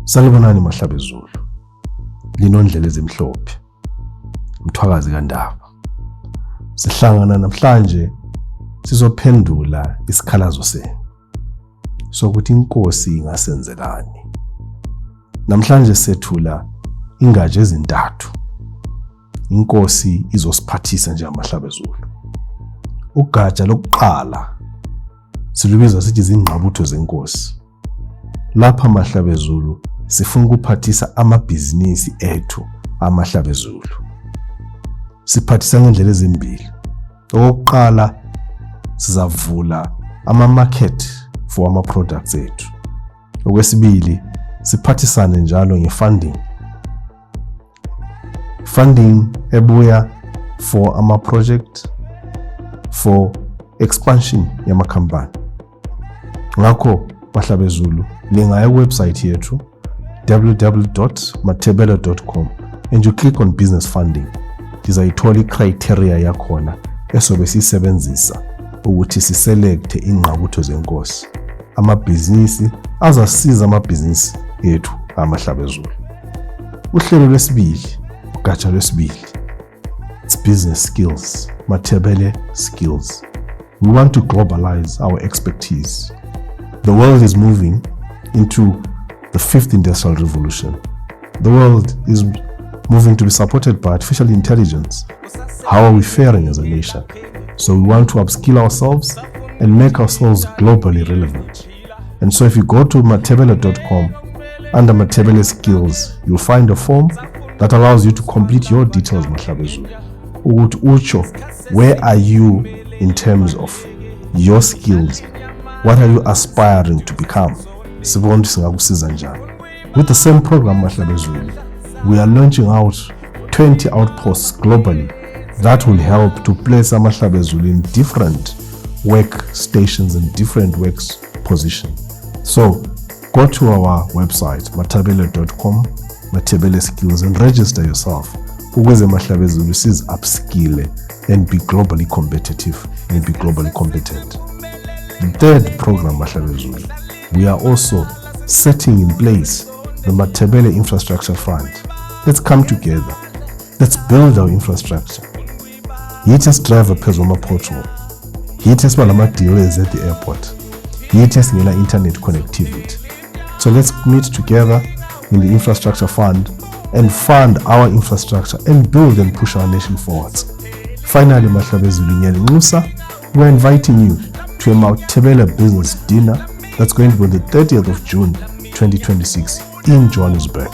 Salibonani Mahlabezulu. Linondlela ezimhlophe. Mthwakazi kaNdaba. Sihlangana namhlanje sizophendula isikhalazo senu. Sokuthi inkosi ingasenzelani. Namhlanje sethula ingatsha ezintathu. Inkosi izosiphathisa nje amahlabezulu. Ugatsha lokuqala silubiza sithi izingqabutho zenkosi. Lapha amahlabezulu sifuna ukuphathisa amabhizinisi ethu amahlabezulu. Siphathisa ngendlela ezimbili. Okokuqala sizavula ama-market for ama-products ethu. Okwesibili siphathisane njalo nge-funding. Funding ebuya for ama-project, for expansion yamakhampani. Ngakho Mahlabezulu lingaya kuwebsite yethu www.mathebele.com and you click on business funding. Izayithola icriteria yakhona esobe sisebenzisa ukuthi siselect ingqabutho zenkosi. Amabhizinisi azasiza amabhizinisi ethu amahlabezulu. Uhlelo lwesibili, ugatsha lwesibili. It's business skills, Mathebele skills. We want to globalize our expertise. The world is moving into the fifth industrial revolution. The world is moving to be supported by artificial intelligence. How are we faring as a nation? So we want to upskill ourselves and make ourselves globally relevant. And so if you go to mathebele.com, under Mathebele skills, you'll find a form that allows you to complete your details, Mahlabezulu. Ukuthi ucho, where are you in terms of your skills? What are you aspiring to become? With the same program, Mahlabezulu, we are launching out 20 outposts globally that will help to place Mahlabezulu in different workstations and different work positions. So go to our website, mathebele.com, Mathebele skills, and register yourself. Ukuze Mahlabezulu sees upskill and be globally competitive and be globally competent. The third program, Mahlabezulu, we are also setting in place the Mathebele Infrastructure Fund. Let's come together. Let's build our infrastructure. Yithi driver phezulu portal. Yithi sibalama deals at the airport. Yithi singena internet connectivity. So let's meet together in the infrastructure fund and fund our infrastructure and build and push our nation forwards. Finally, Mahlabezulu, we're inviting you to a Mathebele business dinner that's going to be on the 30th of June 2026 in Johannesburg.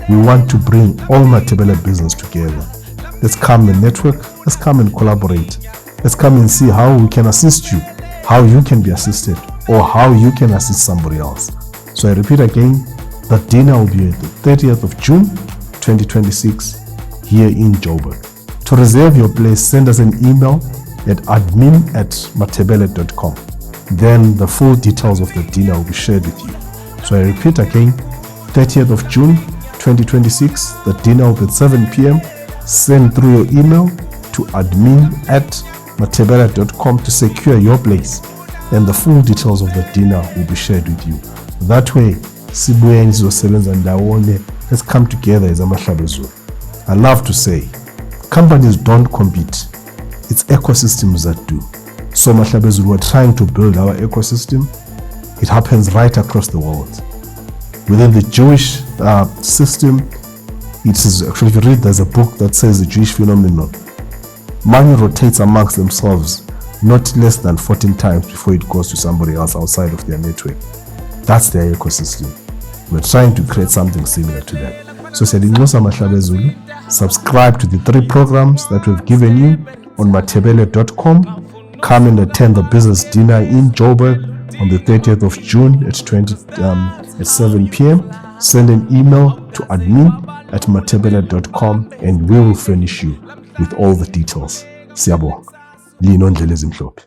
We want to bring all Mathebele business together. Let's come and network, let's come and collaborate. Let's come and see how we can assist you, how you can be assisted, or how you can assist somebody else. So I repeat again, the dinner will be at the 30th of June 2026 here in Joburg. To reserve your place, send us an email at admin@mathebele.com. Then the full details of the dinner will be shared with you. So I repeat again, 30th of June 2026, the dinner will be at 7 p.m. Send through your email to admin@mathebele.com to secure your place, and the full details of the dinner will be shared with you. That way, sibuye nizosebenza ndawonye. Let's come together as amahlabezulu. I love to say, companies don't compete. It's ecosystems that do. So Mahlabezulu, we're trying to build our ecosystem. It happens right across the world. Within the Jewish system, it is actually, if you read, there's a book that says the Jewish phenomenon. Money rotates amongst themselves not less than 14 times before it goes to somebody else outside of their network. That's their ecosystem. We're trying to create something similar to that. So Sedingosa Mahlabezulu, subscribe to the 3 programs that we've given you on mathebele.com. Come and attend the business dinner in Joburg on the 30th of June at 7 p.m. Send an email to admin@mathebele.com and we will furnish you with all the details. Siyabonga. Linondlela ezimhlophe.